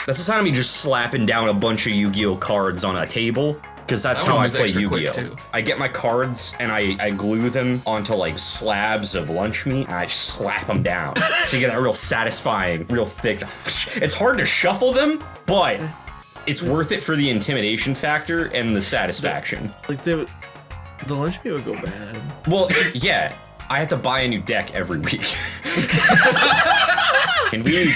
That's the sound of me just slapping down a bunch of Yu-Gi-Oh cards on a table. Because that's how I play Yu-Gi-Oh! I get my cards and I glue them onto like slabs of lunch meat and I just slap them down. So you get that real satisfying, real thick. It's hard to shuffle them, but it's worth it for the intimidation factor and the satisfaction. Like the lunch meat would go bad. Well, yeah. I have to buy a new deck every week. Can we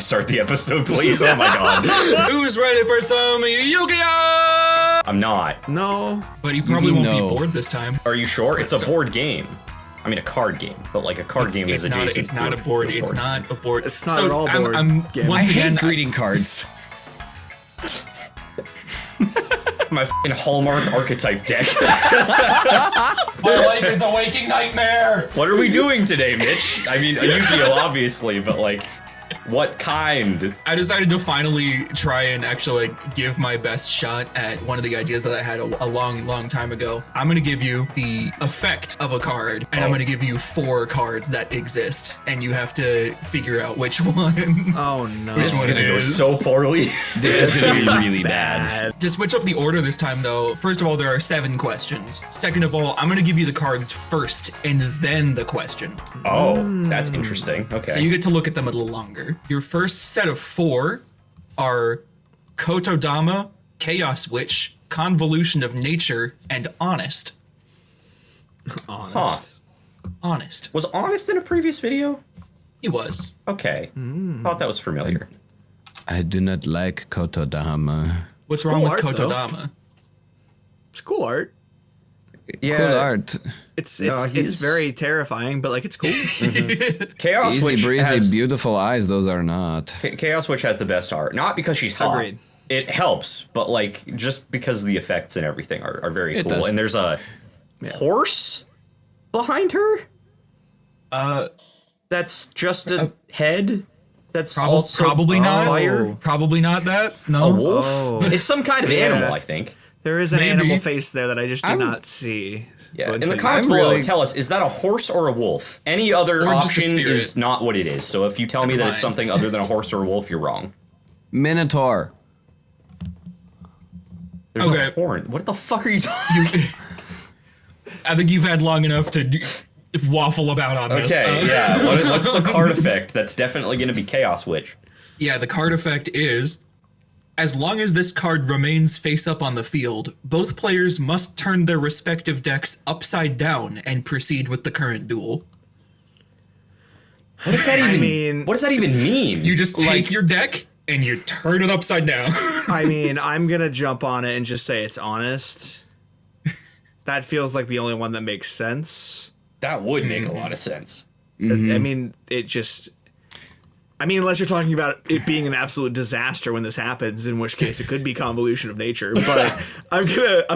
start the episode, please? Oh my god. Who's ready for some Yu-Gi-Oh? I'm not. No. But you probably won't be bored this time. Are you sure? It's a board game. I mean, a card game, but like a card game is adjacent. It's not a board. It's not a board. It's not at all board. I hate greeting cards. My f***ing Hallmark archetype deck. My life is a waking nightmare. What are we doing today, Mitch? I mean, a Yu-Gi-Oh, obviously, but like, what kind? I decided to finally try and actually like give my best shot at one of the ideas that I had a long time ago. I'm gonna give you the effect of a card, and I'm gonna give you 4 cards that exist, and you have to figure out which one. Oh no. This is gonna go so poorly. This is gonna be really bad. To switch up the order this time though, first of all, there are 7 questions. Second of all, I'm gonna give you the cards first, and then the question. Oh, that's interesting. Okay. So you get to look at them a little longer. Your first set of 4 are Kotodama, Chaos Witch, Convolution of Nature, and Honest. Honest. Huh. Honest. Was Honest in a previous video? He was. Okay. Thought that was familiar. I do not like Kotodama. What's wrong Cool with art, though. Kotodama? It's cool art. Yeah. Cool art. It's very terrifying, but like it's cool. Chaos Easy Witch breezy, has, beautiful eyes, those are not. Chaos Witch has the best art. Not because she's hot. Agreed. It helps, but like just because the effects and everything are very It cool. does. And there's a horse behind her. That's just a head. That's also Probably not. fire. Probably not that. No. A wolf. Oh. It's some kind of animal, I think. There is an Maybe. animal face there that I just do not see. Yeah. In Until the you- comments I'm below, really- tell us, is that a horse or a wolf? Any other Or just a option spirit. is not what it is. So if you tell me that it's mind. something other than a horse or a wolf, you're wrong. Minotaur. There's no Okay. horn. What the fuck are you talking? I think you've had long enough to waffle about on this. Okay, yeah. What's the card effect? That's definitely going to be Chaos Witch. Yeah, the card effect is, as long as this card remains face up on the field, both players must turn their respective decks upside down and proceed with the current duel. What does that even mean- What does that even mean? You just take your deck and you turn it upside down. I mean, I'm gonna jump on it and just say it's honest. That feels like the only one that makes sense. That would make a lot of sense. I mean, it just. I mean, unless you're talking about it being an absolute disaster when this happens, in which case it could be convolution of nature. But I'm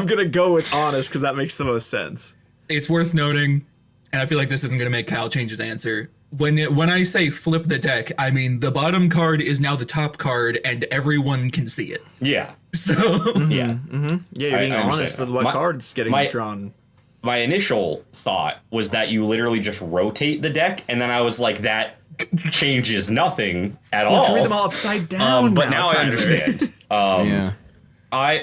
gonna go with honest because that makes the most sense. It's worth noting, and I feel like this isn't going to make Kyle change his answer. When I say flip the deck, I mean the bottom card is now the top card, and everyone can see it. Yeah. So Yeah. Yeah, you're being I understand honest with that. what My- cards getting my- drawn. My initial thought was that you literally just rotate the deck, and then I was like, that changes nothing at You have to all. read them all upside down. But now I Tyler. understand. Yeah.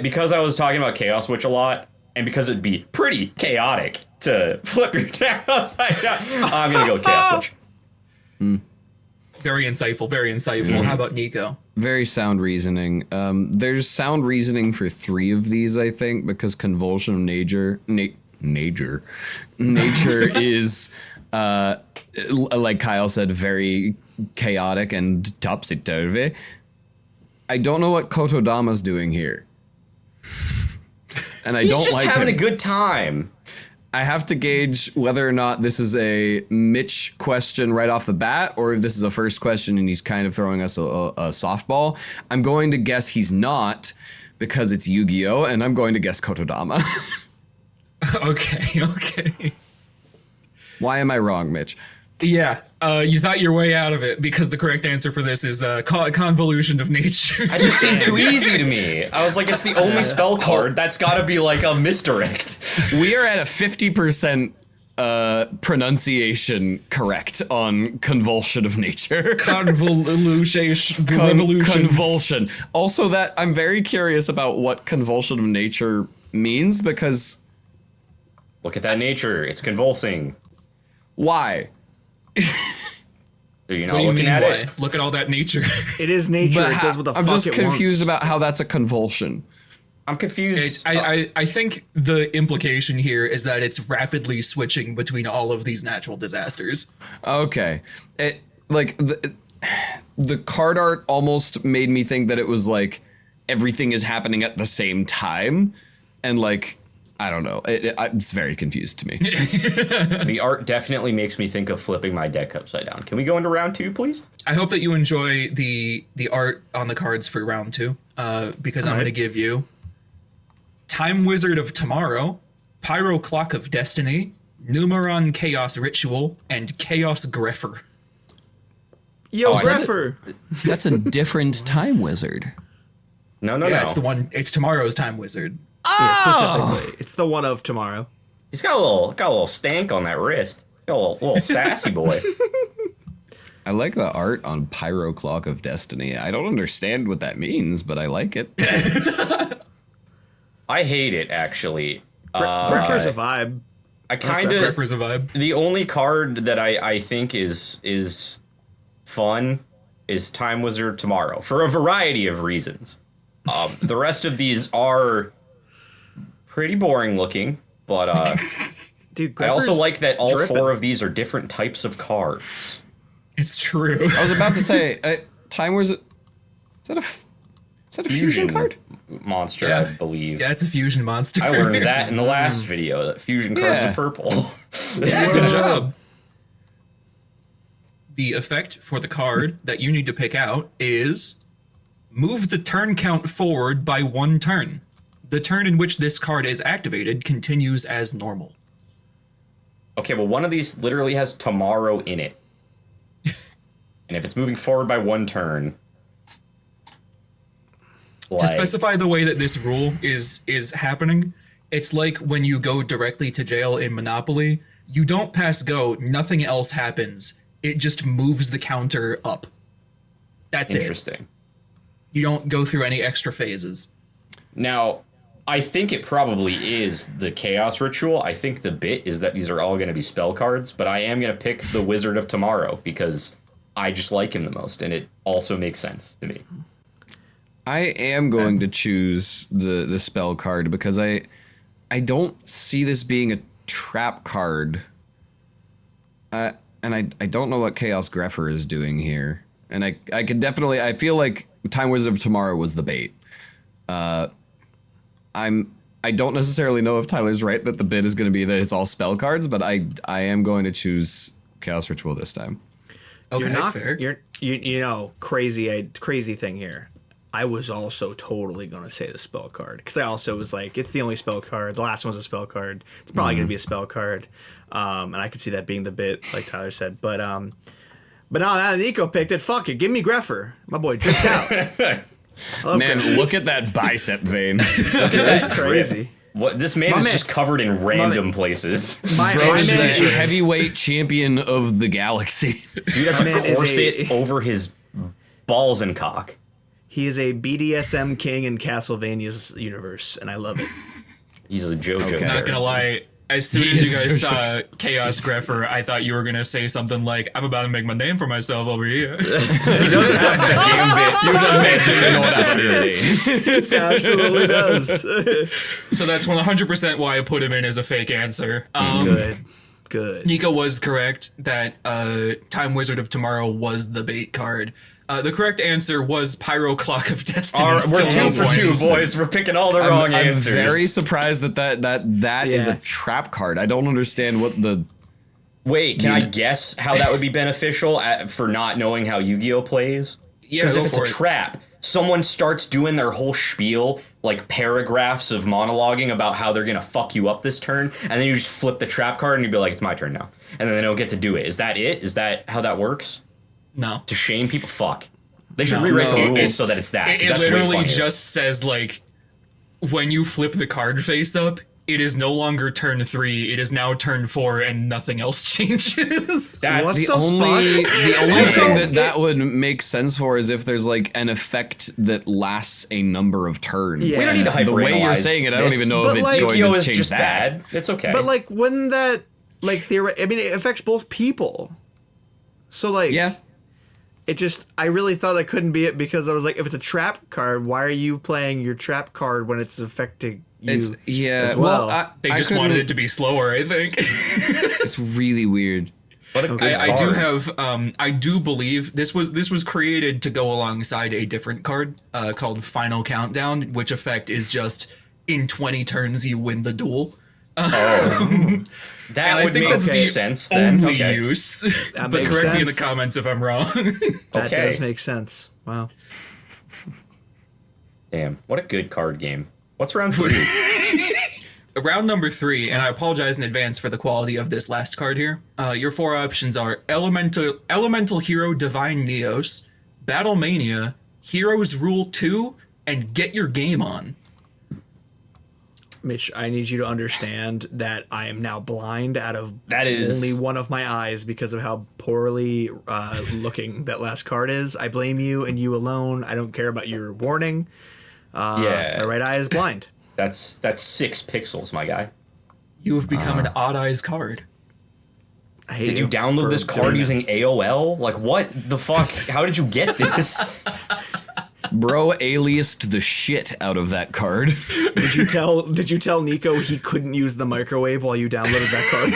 Because I was talking about Chaos Witch a lot, and because it'd be pretty chaotic to flip your deck upside down, I'm gonna go Chaos Witch. very insightful, very insightful. How about Nico? Very sound reasoning. There's sound reasoning for 3 of these, I think, because convulsion of nature is, like Kyle said, very chaotic and topsy-turvy. I don't know what Kotodama's doing here. And I He's don't just like having him. a good time. I have to gauge whether or not this is a Mitch question right off the bat, or if this is a first question and he's kind of throwing us a softball. I'm going to guess he's not, because it's Yu-Gi-Oh, and I'm going to guess Kotodama. Okay. Why am I wrong, Mitch? Yeah, you thought your way out of it because the correct answer for this is convolution of nature. It just seemed too easy to me. I was like, it's the only spell card. That's got to be like a misdirect. We are at a 50% pronunciation correct on convulsion of nature. Convolution. Also, that I'm very curious about what convulsion of nature means, because Look at that nature. It's convulsing. why? Are you not What do you looking mean at why? it? Look at all that nature. It is nature. It does what the I'm fuck just it confused wants. about how that's a convulsion. I'm confused. I think the implication here is that it's rapidly switching between all of these natural disasters. Okay. The card art almost made me think that it was like everything is happening at the same time, and like I don't know. It's very confused to me. The art definitely makes me think of flipping my deck upside down. Can we go into round 2, please? I hope that you enjoy the art on the cards for round 2, because I'm going to give you Time Wizard of Tomorrow, Pyro Clock of Destiny, Numeron Chaos Ritual, and Chaos Greffer. Yo, Oh, I said Greffer. That's a different time wizard. No. It's the one. It's tomorrow's Time Wizard. Yeah, specifically. It's the one of tomorrow. He's got a little stank on that wrist. Got a little sassy boy. I like the art on Pyro Clock of Destiny. I don't understand what that means, but I like it. I hate it, actually. Greffer's a vibe. I kind of... Greffer's a vibe. The only card that I think is fun is Time Wizard Tomorrow, for a variety of reasons. The rest of these are pretty boring looking, but Dude, I also Greffer's like that all dripping. 4 of these are different types of cards. It's true. I was about to say, Time Wizard... Is that a fusion card? Monster, Yeah. I believe. Yeah, it's a fusion monster. I learned that in the last video, that fusion cards Yeah. are purple. Yeah, good job. The effect for the card that you need to pick out is move the turn count forward by 1 turn. The turn in which this card is activated continues as normal. Okay, well, one of these literally has tomorrow in it. And if it's moving forward by 1 turn... To specify the way that this rule is happening, it's like when you go directly to jail in Monopoly, you don't pass go, nothing else happens. It just moves the counter up. That's it. Interesting. You don't go through any extra phases. Now, I think it probably is the Chaos Ritual. I think the bit is that these are all going to be spell cards, but I am going to pick the Wizard of Tomorrow because I just like him the most, and it also makes sense to me. I am going to choose the spell card because I don't see this being a trap card. And I don't know what Chaos Greffer is doing here. And I could definitely, I feel like Time Wizard of Tomorrow was the bait. I don't necessarily know if Tyler's right that the bit is going to be that it's all spell cards, but I am going to choose Chaos Ritual this time. Okay, You're not fair. you know, crazy thing here. I was also totally going to say the spell card because I also was like, it's the only spell card. The last one's a spell card. It's probably going to be a spell card. And I could see that being the bit, like Tyler said. But now that Nico picked it, fuck it. Give me Greffer. My boy dripped out. I love Man, Greffer. look at that bicep vein. That's crazy. What this man My is man- just covered in random places. My Bro's the man is heavyweight champion of the galaxy. Dude has man a is corset over his balls and cock. he is a BDSM king in Castlevania's universe, and I love it. He's a JoJo. Okay. character. Not gonna lie, as soon as you guys saw Chaos Greffer, I thought you were gonna say something like, I'm about to make my name for myself over here. He does have the gambit. You just mentioned in what opportunity. It absolutely does. So that's 100% why I put him in as a fake answer. Good. Nico was correct that Time Wizard of Tomorrow was the bait card. The correct answer was Pyro Clock of Destiny. We're Still 2 no for 2, points. boys. We're picking all the wrong I'm answers. very surprised that is Yeah. a trap card. I don't understand what the... Wait, can I guess how that would be beneficial for not knowing how Yu-Gi-Oh plays? Yeah, Because go if it's for a it. trap, someone starts doing their whole spiel, like paragraphs of monologuing about how they're gonna fuck you up this turn, and then you just flip the trap card and you'd be like, it's my turn now. And then they don't get to do it. Is that it? Is that how that works? No. To shame people? Fuck. They should No. rewrite the No, rules it's- so that it's that. 'cause It that's way literally funnier. just says, like, when you flip the card face up, it is no longer turn 3. It is now turn 4, and nothing else changes. That's The only thing that would make sense for is if there's like an effect that lasts a number of turns. Yeah. We don't need to hyperanalyze. The way you're saying it, I don't even know if it's going Yu-Gi-Oh to is change just that. bad. It's okay. But like, wouldn't that like I mean, it affects both people. So like, Yeah. it just, I really thought that couldn't be it because I was like, if it's a trap card, why are you playing your trap card when it's affecting you as well? They just wanted it to be slower, I think. It's really weird. what a good I do card. have, I do believe this was created to go alongside a different card called Final Countdown, which effect is just in 20 turns you win the duel. That would make sense then. Only Okay. use. That But makes correct me in the sense. comments if I'm wrong. That Okay. does make sense. Wow. Damn, what a good card game. What's round 3? Round number 3, and I apologize in advance for the quality of this last card here. Your 4 options are Elemental Hero Divine Neos, Battle Mania, Heroes Rule 2, and Get Your Game On. Mitch, I need you to understand that I am now blind out of That is- only one of my eyes because of how poorly looking that last card is. I blame you and you alone. I don't care about your warning. Yeah. My right eye is blind. That's 6 pixels, my guy. You have become an odd eyes card. I hate Did you download for this doing card that. using AOL? Like, what the fuck? How did you get this? Bro aliased the shit out of that card. Did you tell Nico he couldn't use the microwave while you downloaded that card?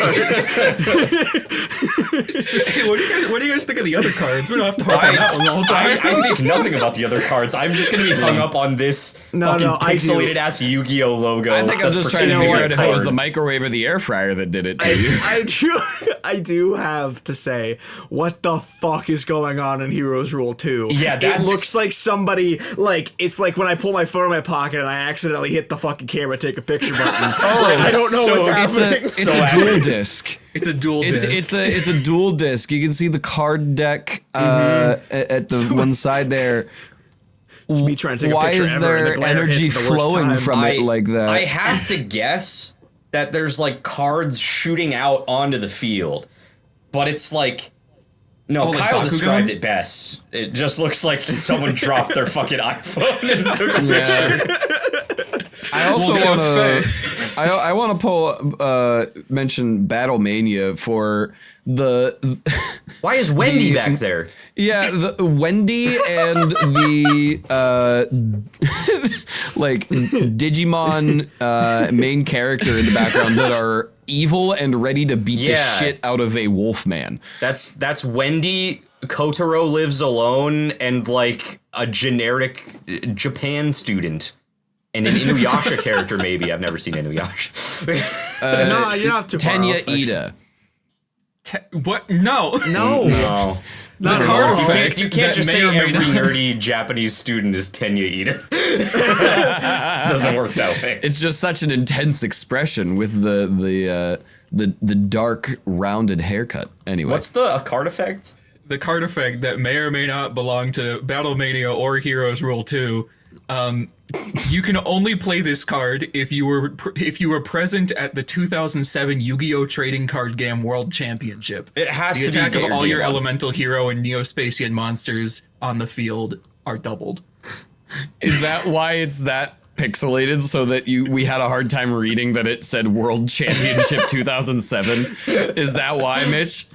Hey, what do you guys think of the other cards? We don't have to harp on that one the whole time. I think nothing about the other cards. I'm just gonna be hung up on this fucking I do. pixelated ass Yu-Gi-Oh logo. I think I'm that's just trying to pretending figure out be if a it was the card. microwave or the air fryer that did it to you. I do have to say, what the fuck is going on in Heroes Rule 2? Yeah, that's- it looks like somebody, like, it's like when I pull my phone in my pocket and I accidentally hit the fucking camera take a picture button. I don't know so- what's It's happening. a dual disc. It's a dual disc. It's a dual disc. You can see the card deck at the one side there. It's me trying to take a Why picture is ever, and the there glare energy hits the worst flowing time. from it like that? I have to guess that there's like cards shooting out onto the field, but it's like. No, like Kyle Bakugan? described it best. It just looks like someone dropped their fucking iPhone and took a picture. I also Well, want to. I want to mention Battle Mania for the. Why is Wendy back there? Yeah, the Wendy and the like Digimon main character in the background that are evil and ready to beat the Yeah. shit out of a wolf man. That's Wendy. Kotaro lives alone, and like a generic Japan student, and an Inuyasha character. Maybe I've never seen Inuyasha. No, you're not too far Tenya off, actually. Ida. What? No. No. No. Not at card all. effect You can't that just may say or may every not- nerdy Japanese student is Tenya Ida. Doesn't work that way. It's just such an intense expression with the dark rounded haircut. Anyway, What's the card effect? The card effect that may or may not belong to Battle Mania or Heroes Rule 2. You can only play this card if you were present at the 2007 Yu-Gi-Oh! Trading Card Game World Championship. It has The to be attack get of your all game your on. elemental hero and Neospatian monsters on the field are doubled. is that why it's that pixelated so that we had a hard time reading that it said World Championship 2007? Is that why, Mitch?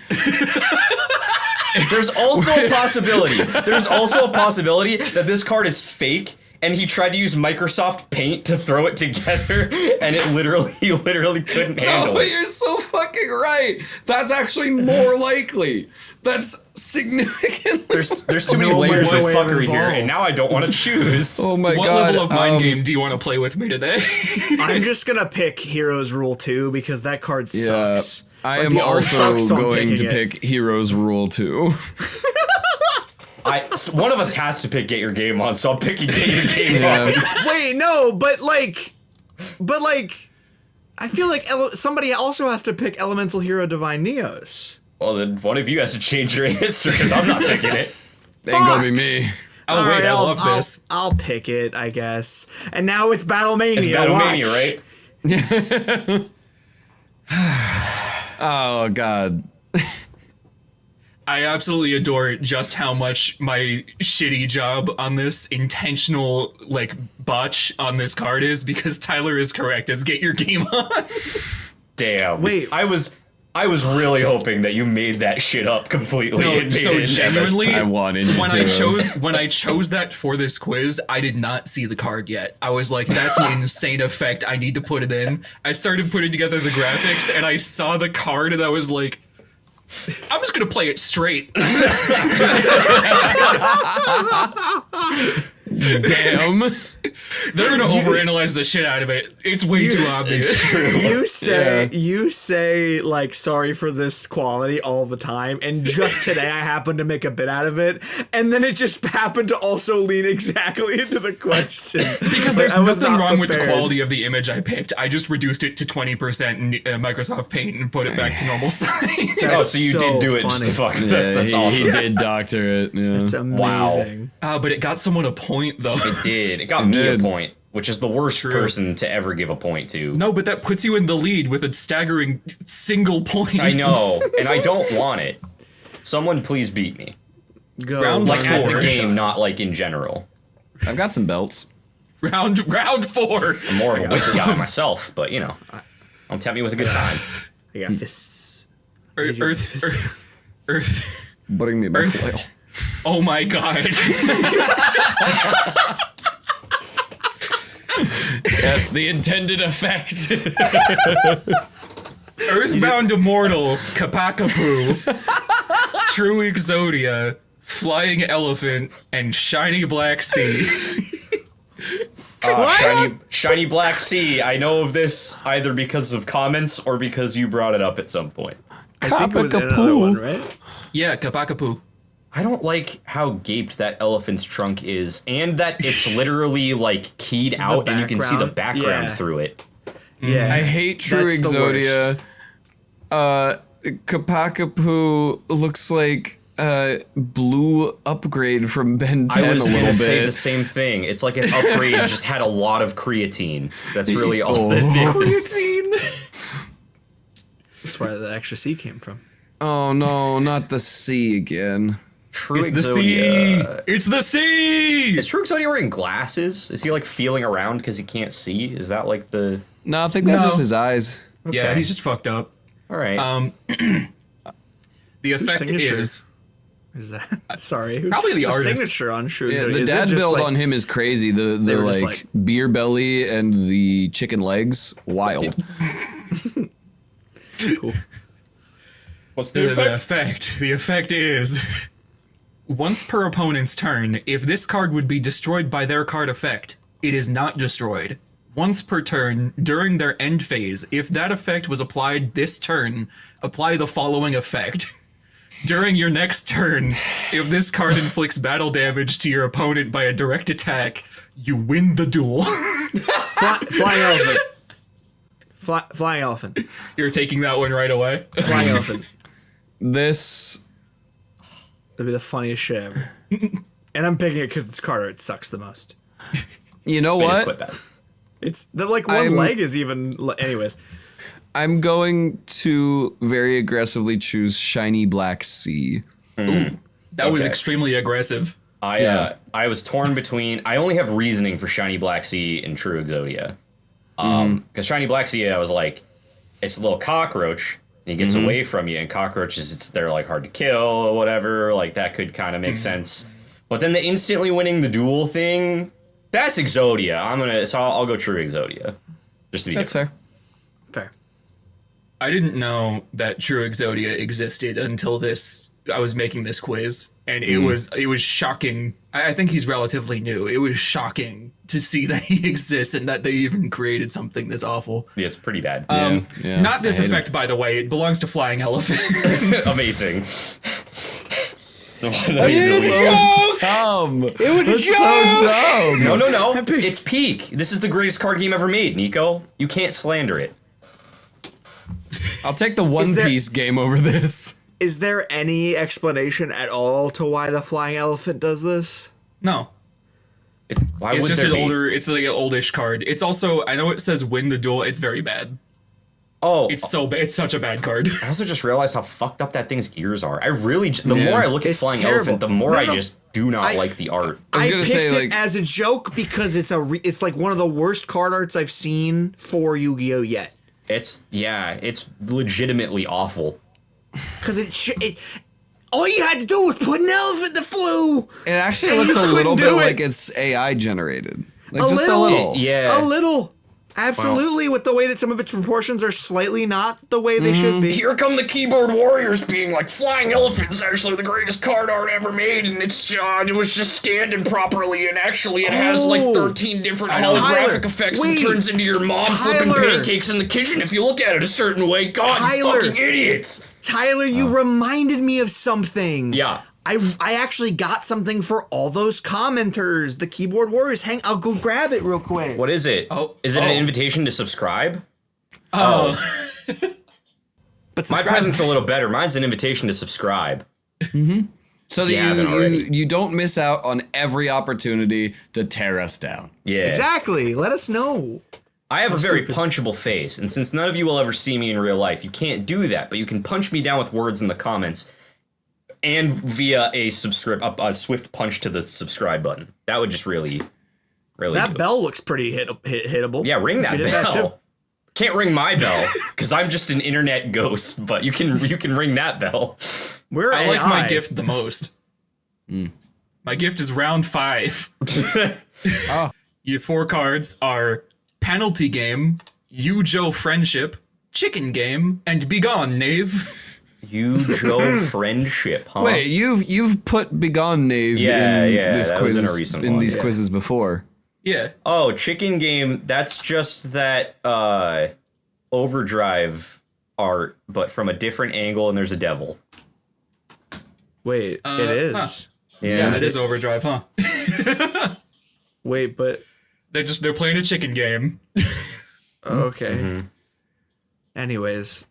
There's also a possibility. There's also a possibility that this card is fake, and he tried to use Microsoft Paint to throw it together, and he literally couldn't handle Oh, it. you're so fucking right. That's actually more likely. That's significant. There's too many No layers of microwave fuckery here, involved. and now I don't want to choose. Oh my What god. level of mind game do you want to play with me today? I'm just gonna pick Heroes Rule 2 because that card Yeah, sucks. I Like, am the art also sucks, so I'm going to picking it. pick Heroes Rule 2. One of us has to pick Get Your Game On, so I'm picking Get Your Game On. Wait, no, but like, I feel like somebody also has to pick Elemental Hero Divine Neos. Well, then one of you has to change your answer because I'm not picking it. Ain't gonna be me. Oh, All wait, right, I love this. I'll pick it, I guess. And now it's Battle Mania. It's Battle watch. Mania, right? Oh God. I absolutely adore just how much my shitty job on this intentional like botch on this card is, because Tyler is correct. It's get your game on. Damn. Wait. I was really hoping that you made that shit up completely. No, so genuinely, I wanted you when to. when I chose that for this quiz, I did not see the card yet. I was like, that's an insane effect. I need to put it in. I started putting together the graphics, and I saw the card, and I was like, I'm just gonna play it straight. Damn. They're gonna overanalyze the shit out of it. It's way too obvious. You say like sorry for this quality all the time, and just today I happened to make a bit out of it, and then it just happened to also lean exactly into the question. Because there's nothing wrong with the quality of the image I picked. I just reduced it to 20% in Microsoft Paint and put it back to normal size. Oh, so you did do it just to fuck with us. That's awesome. He did doctor it. Yeah. It's amazing. Wow. But it got someone a point though. It did. It got me a point, which is the worst person to ever give a point to. No, but that puts you in the lead with a staggering single point. I know, and I don't want it. Someone please beat me. Go Round Like at the Four. game, not like in general. I've got some belts. Round 4. I'm more of a wicked guy myself, but you know, don't tempt me with a good time. I got fists. Earth. Butting me by flail. Oh my god. Yes, the intended effect. Earthbound Immortal, Kapakapu, True Exodia, Flying Elephant, and Shiny Black Sea. Shiny Black Sea. I know of this either because of comments or because you brought it up at some point. I think it was another one, right? Yeah, Kapakapu. I don't like how gaped that elephant's trunk is, and that it's literally like keyed out and you can see the background through it. Yeah. I hate True That's the Exodia. Kapakapu looks like blue upgrade from Ben 10 I was a little gonna say bit. the same thing. It's like an upgrade just had a lot of creatine. That's really all it is. That's where the extra C came from. Oh no, not the C again. True It's the sea! Exodia. It's the sea! Is True Exodia wearing glasses? Is he like feeling around because he can't see? Is that like the... No, I think that's No. just his eyes. Yeah, Okay. he's just fucked up. All right. The effect signature? is... Is that sorry? Probably the Who's artist. signature on True Yeah, Exodia? the Is it dad just build like- on him is crazy. The were just like beer belly and the chicken legs, wild. Cool. What's The effect is... Once per opponent's turn, if this card would be destroyed by their card effect, it is not destroyed. Once per turn, during their end phase, if that effect was applied this turn, apply the following effect. During your next turn, if this card inflicts battle damage to your opponent by a direct attack, you win the duel. Flying elephant. Flying elephant. You're taking that one right away? Flying elephant. This That'd be the funniest shit ever. And I'm picking it because this card art sucks the most. you know It is what? quite bad. It's the like one leg is even. Anyways, I'm going to very aggressively choose Shiny Black Sea. That was Okay. extremely aggressive. Yeah. I was torn between... I only have reasoning for Shiny Black Sea and True Exodia. Because Shiny Black Sea, I was like, it's a little cockroach, and he gets away from you, and cockroaches, they're like hard to kill or whatever, like that could kind of make sense. But then the instantly winning the duel thing, that's Exodia. I'll go True Exodia. Just to be That's different. fair. fair. I didn't know that True Exodia existed until I was making this quiz, and it was shocking. I think he's relatively new. It was shocking to see that he exists and that they even created something this awful. Yeah, it's pretty bad. Yeah, Not this I hate effect, by the way. It belongs to Flying Elephant. Amazing. Dumb. It was so dumb. No. It's peak. This is the greatest card game ever made, Nico. You can't slander it. I'll take the One there- Piece game over this. Is there any explanation at all to why the flying elephant does this? No. Why It's would just there an be? older. It's like an oldish card. It's also, I know it says win the duel. It's very bad. Oh, It's so bad. It's such a bad card. I also just realized how fucked up that thing's ears are. The more I look at It's Flying terrible. Elephant, the more No, I no. just do not like the art. was I gonna picked say, it like- as a joke because it's like one of the worst card arts I've seen for Yu-Gi-Oh yet. It's legitimately awful. Because all you had to do was put an elephant that flew. It actually And looks you a little couldn't bit do it. like it's AI generated. Like A just little. a little. Yeah. A little. Absolutely, with the way that some of its proportions are slightly not the way they Mm-hmm. should be. Here come the keyboard warriors being like, Flying Elephant's actually the greatest card art ever made, and it was just standing properly, and actually it has like Oh. 13 different Tyler, holographic effects and wait. turns into your mom flipping Tyler. pancakes in the kitchen if you look at it a certain way. God, you Tyler. fucking idiots! Tyler, you reminded me of something. Yeah. I actually got something for all those commenters, the keyboard warriors. I'll go grab it real quick. What is it? Oh. Is it an Oh. invitation to subscribe? Oh. But My subscribe- present's a little better. Mine's an invitation to subscribe. So that you haven't already. you don't miss out on every opportunity to tear us down. Yeah. Exactly. Let us know. I have a very punchable face, and since none of you will ever see me in real life, you can't do that, but you can punch me down with words in the comments and via a swift punch to the subscribe button. That would just really That do it. bell looks pretty hittable. Yeah, ring that You did that too. bell. Can't ring my bell because I'm just an internet ghost, but you can ring that bell. We're I like my AI. gift the most. My gift is round 5. Your 4 cards are Penalty Game, Yugioh Friendship, Chicken Game, and Begone, Knave. Yugioh Friendship, huh? Wait, you've put Begone Knave in this that quiz was in a recent in one, these yeah. quizzes before. Yeah. Oh, Chicken Game, that's just that Overdrive art, but from a different angle, and there's a devil. Wait, it is. huh. Yeah, Yeah, that is Overdrive, huh? Wait, but They're playing a chicken game. okay. Anyways,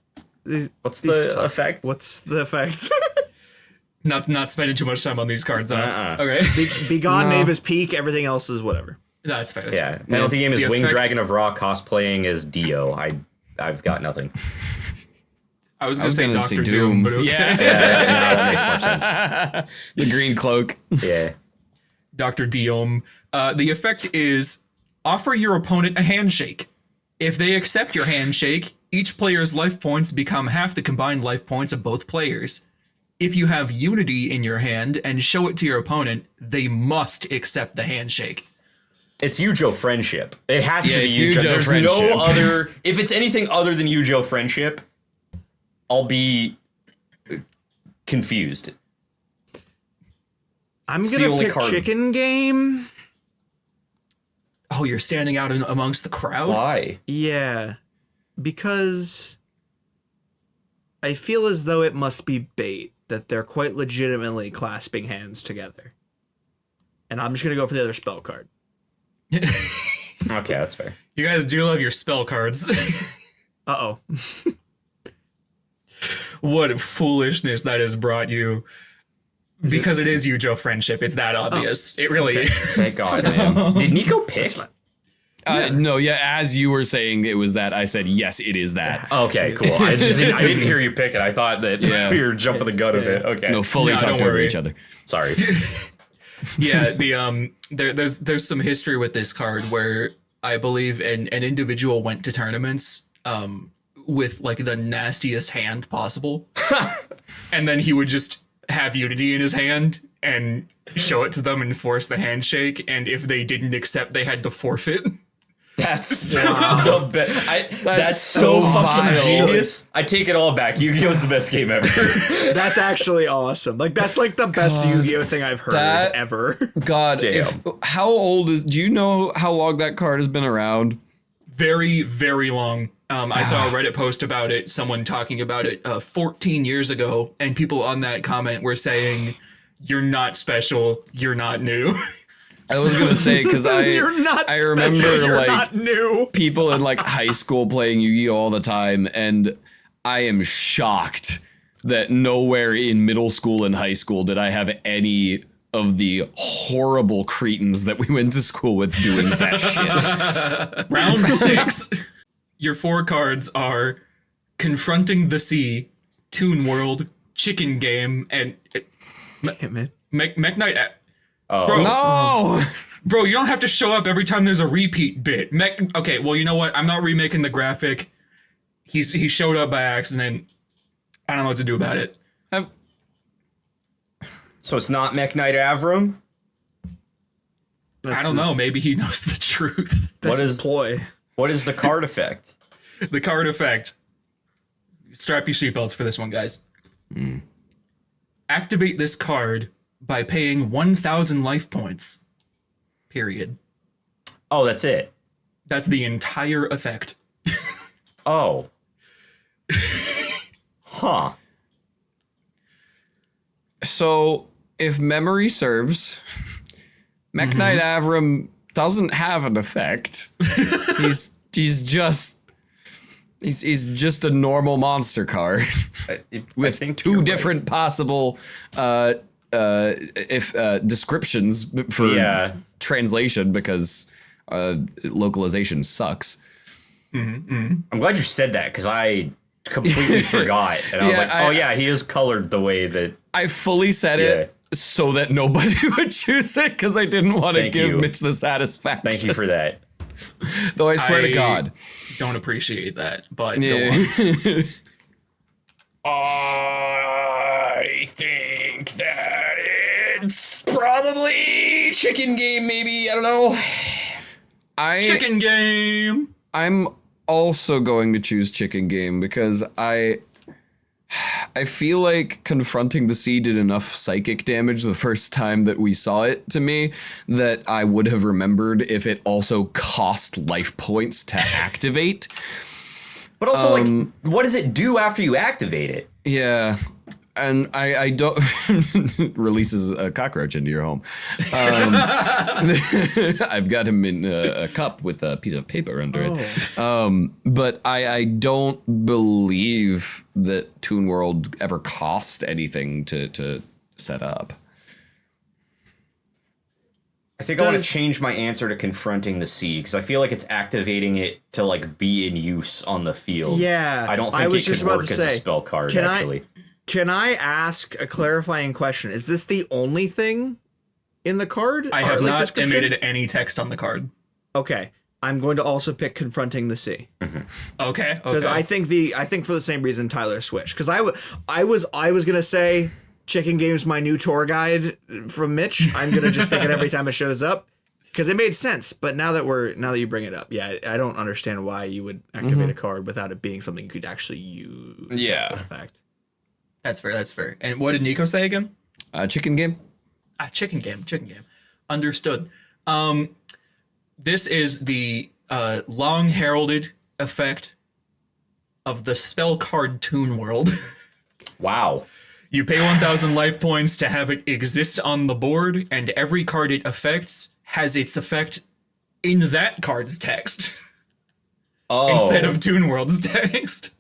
What's these the suck. effect? What's the effect? Not spending too much time on these cards, huh? Uh-uh. Okay. Begone, No. Knave is peak. Everything else is whatever. That's fair. That's Yeah, fair. penalty game is The Wing effect- Dragon of Ra cosplaying as Dio. I've got nothing. I was gonna say gonna say Dr. Doom. Doom, but okay. Yeah, no, that makes more sense. The green cloak. Yeah. Dr. Diom. The effect is offer your opponent a handshake. If they accept your handshake, each player's life points become half the combined life points of both players. If you have unity in your hand and show it to your opponent, they must accept the handshake. It's Yugioh Friendship. It has to Yeah, be it's Yugioh. Yugioh There's Friendship. no other. If it's anything other than Yugioh Friendship, I'll be confused. I'm It's the gonna only pick card. Chicken Game. Oh, you're standing out amongst the crowd? Why? Yeah, because I feel as though it must be bait, that they're quite legitimately clasping hands together. And I'm just gonna go for the other spell card. Okay, that's fair. You guys do love your spell cards. Uh-oh. What foolishness that has brought you. Because it is Yugioh Friendship. It's that obvious. It really is. Thank God, man. Did Nico pick? No, yeah, as you were saying it was that, I said, yes, it is that. Okay, cool. I didn't hear you pick it. I thought that we were jumping the gun a bit. Okay. No, fully No, talked don't over worry. each other. Sorry. Yeah, there's some history with this card where I believe an individual went to tournaments with like the nastiest hand possible. And then he would just have unity in his hand and show it to them and force the handshake, and if they didn't accept, they had to forfeit. That's the best. That's so so fucking vile. genius. I take it all back. Yu-Gi-Oh's the best game ever. That's actually awesome. Like, that's like the best Yu-Gi-Oh thing I've heard That- ever. God, Damn. how old is, do you know how long that card has been around? Very, very long. I saw a Reddit post about it, someone talking about it 14 years ago, and people on that comment were saying, "You're not special, you're not new." I was gonna say, because You're not I special, remember you're like not new. people in like high school playing Yu-Gi-Oh all the time, and I am shocked that nowhere in middle school and high school did I have any of the horrible cretins that we went to school with doing that shit. Round 6. Your 4 cards are Confronting the Sea, Toon World, Chicken Game, and Damn it. Mech Knight. Oh. Bro, No! bro, you don't have to show up every time there's a repeat bit. Okay, well, you know what? I'm not remaking the graphic. He showed up by accident. I don't know what to do about it. So it's not Mech Knight Avram? I don't know. Maybe he knows the truth. That's his ploy. What is the card effect? The card effect. Strap your seatbelts for this one, guys. Activate this card by paying 1,000 life points. Period. Oh, that's it. That's the entire effect. Oh. Huh. So, if memory serves, Mech Knight Avram doesn't have an effect. He's just a normal monster card with two different possible descriptions for translation because localization sucks. I'm glad you said that because I completely forgot. And I was like, oh yeah, he is colored the way that... I fully said it so that nobody would choose it because I didn't want to give Mitch the satisfaction. Thank you for that. Though I swear to God. Don't appreciate that, but Yeah. go on. I think that it's probably Chicken Game, maybe. I don't know. Chicken Game! I'm also going to choose Chicken Game because I feel like Confronting the Sea did enough psychic damage the first time that we saw it to me that I would have remembered if it also cost life points to activate. But also, like, what does it do after you activate it? Yeah. And I don't releases a cockroach into your home. I've got him in a cup with a piece of paper under it. But I don't believe that Toon World ever cost anything to set up. I think I want to change my answer to Confronting the Sea because I feel like it's activating it to like be in use on the field. Yeah, I don't think it could work as a spell card. Actually, can I ask a clarifying question? Is this the only thing in the card? I have not emitted any text on the card. Okay, I'm going to also pick Confronting the Sea. Okay, because I think for the same reason Tyler switched. Because I was gonna say Chicken Game's my new tour guide from Mitch. I'm gonna just pick it every time it shows up because it made sense. But now that you bring it up, yeah, I don't understand why you would activate a card without it being something you could actually use. Yeah, in fact. That's fair. That's fair. And what did Nico say again? Chicken Game. Chicken Game. Understood. This is the long heralded effect of the spell card Toon World. Wow. You pay 1,000 life points to have it exist on the board, and every card it affects has its effect in that card's text. Instead of Toon World's text.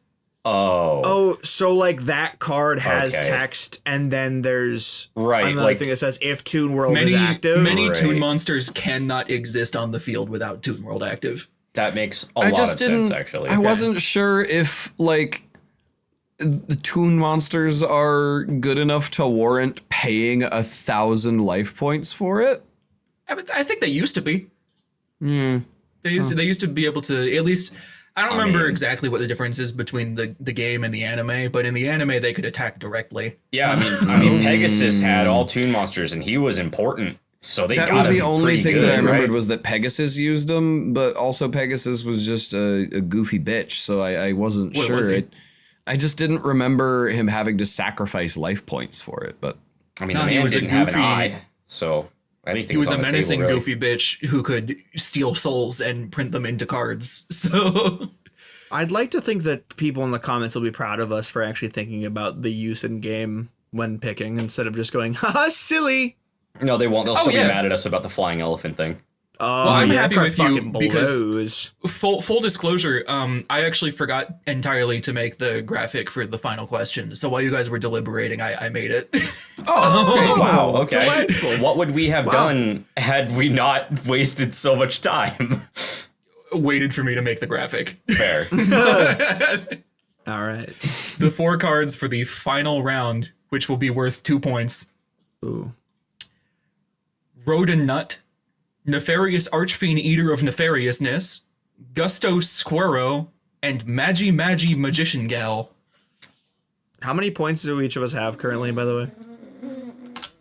Oh, so like that card has text, and then there's another thing that says if Toon World is active. Many Toon monsters cannot exist on the field without Toon World active. That makes a lot of sense, actually. I wasn't sure if like the Toon monsters are good enough to warrant paying 1,000 life points for it. I think they used to be. They used to be able to at least. I don't remember exactly what the difference is between the game and the anime, but in the anime they could attack directly. Yeah, I mean Pegasus had all Toon monsters and he was important. So that was the only thing that I remembered was that Pegasus used them, but also Pegasus was just a goofy bitch, so I wasn't sure. I just didn't remember him having to sacrifice life points for it. But I mean, the man didn't have an eye, so anything. He was a menacing, goofy bitch who could steal souls and print them into cards. So I'd like to think that people in the comments will be proud of us for actually thinking about the use in game when picking instead of just going, haha, silly. No, they won't. They'll still be mad at us about the flying elephant thing. Well, I'm happy with you fucking because blows. full disclosure, I actually forgot entirely to make the graphic for the final question. So while you guys were deliberating, I made it. Oh, wow. Okay. Delightful. What would we have done had we not wasted so much time? Waited for me to make the graphic. Fair. All right. The 4 cards for the final round, which will be worth 2 points. Ooh. Rodent Nut, Nefarious Archfiend Eater of Nefariousness, Gusto Squirro, and Magi Magician Gal. How many points do each of us have currently, by the way?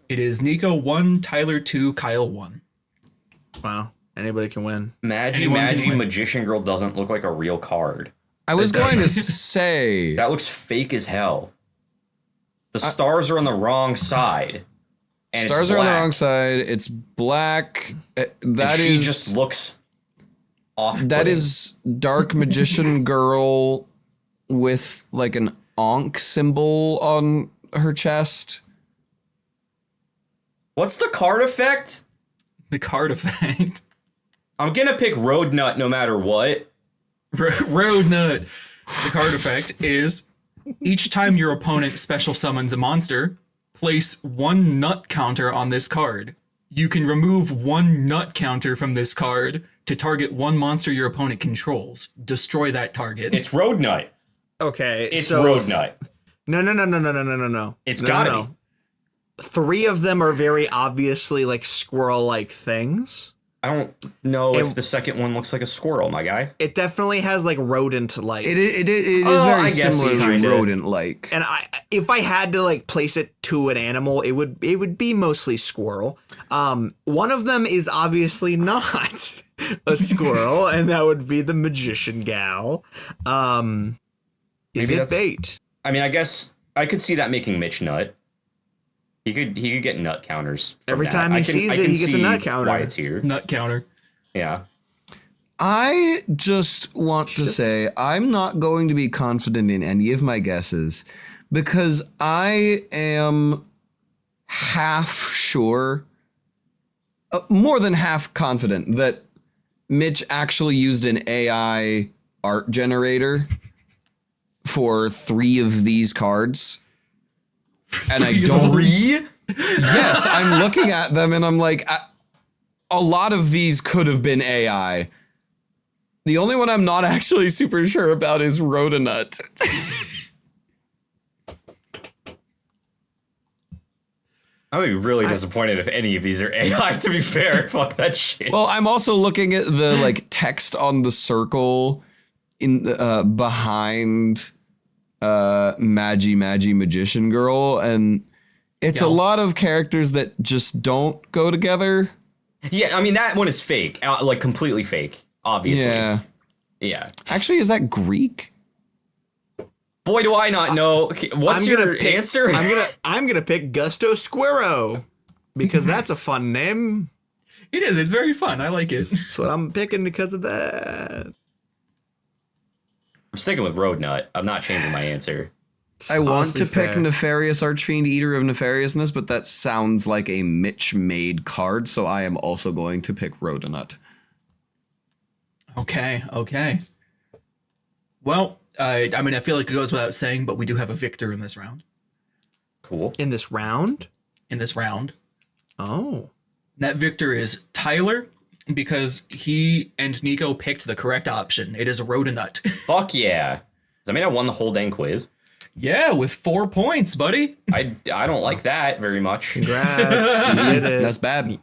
It is Nico 1, Tyler 2, Kyle 1. Wow. Anybody can win. Magi Magician Girl doesn't look like a real card. I was going to say That looks fake as hell. The stars are on the wrong side. And stars it's are on the black. wrong side. It's black. And she just looks off. That is Dark Magician Girl with like an Ankh symbol on her chest. What's the card effect? The card effect. I'm gonna pick Road Nut no matter what. Road Nut. The card effect is each time your opponent special summons a monster, place 1 nut counter on this card. You can remove 1 nut counter from this card to target 1 monster your opponent controls. Destroy that target. It's Road Nut. Okay. It's so Road Nut. No. It's gotta be. 3 of them are very obviously like squirrel-like things. I don't know if the second one looks like a squirrel, my guy. It definitely has like rodent-like. It is I very guess similar to kinda. rodent-like. And if I had to like place it to an animal, it would be mostly squirrel. One of them is obviously not a squirrel, and that would be the magician gal. Is Maybe it that's- bait? I mean, I guess I could see that making Mitch nut. He could get nut counters. from Every that. time he sees it, he gets a see nut counter. Why it's here? Nut counter. Yeah. I just want to say I'm not going to be confident in any of my guesses because I am half sure, more than half confident that Mitch actually used an AI art generator for 3 of these cards. And I don't. 3? Yes, I'm looking at them and I'm like, a lot of these could have been AI. The only one I'm not actually super sure about is Rodonut. I would be really disappointed if any of these are AI, to be fair. Fuck that shit. Well, I'm also looking at the like text on the circle in behind Magi Magician Girl, and it's a lot of characters that just don't go together. Yeah, I mean, that one is fake. Like, completely fake, obviously. Yeah. Yeah. Actually, is that Greek? Boy, do I not know. Okay, what's your answer? I'm gonna pick Gusto Squirro because that's a fun name. It is. It's very fun. I like it. That's what I'm picking because of that. I'm sticking with Road Nut. I'm not changing my answer. I want Honestly to pick fair. Nefarious Archfiend Eater of Nefariousness, but that sounds like a Mitch-made card, so I am also going to pick Rodonut. Okay. Well, I mean, I feel like it goes without saying, but we do have a victor in this round. Cool. In this round. Oh. That victor is Tyler, because he and Nico picked the correct option. It is a Rodonut. Fuck yeah. Does that mean I won the whole dang quiz? Yeah, with 4 points, buddy. I don't like that very much. Congrats. You did it. That's bad. No,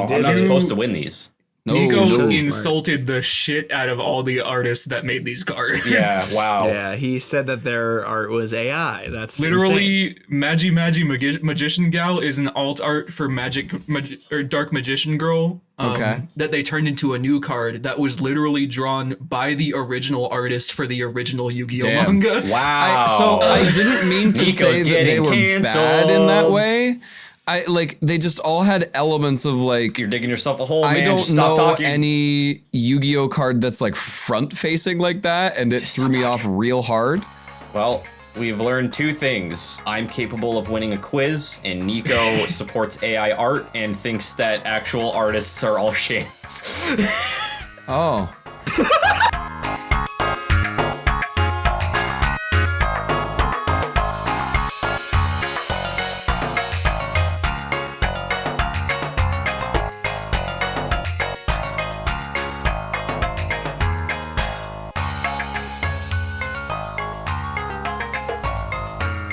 you did I'm not it. supposed to win these. Nico so insulted the shit out of all the artists that made these cards. Yeah, wow. Yeah, he said that their art was AI. That's Literally, Magi Magician Gal is an alt art for Dark Magician Girl. Okay. That they turned into a new card that was literally drawn by the original artist for the original Yu-Gi-Oh Damn. manga. Wow. I didn't mean to Nico's say that they getting were bad in that canceled. way. They just all had elements of like, You're digging yourself a hole, man. I don't Just stop know talking. any Yu-Gi-Oh card that's like front facing like that, and it threw me off real hard. Well, We've learned two things. I'm capable of winning a quiz, and Nico supports AI art and thinks that actual artists are all shams. Oh.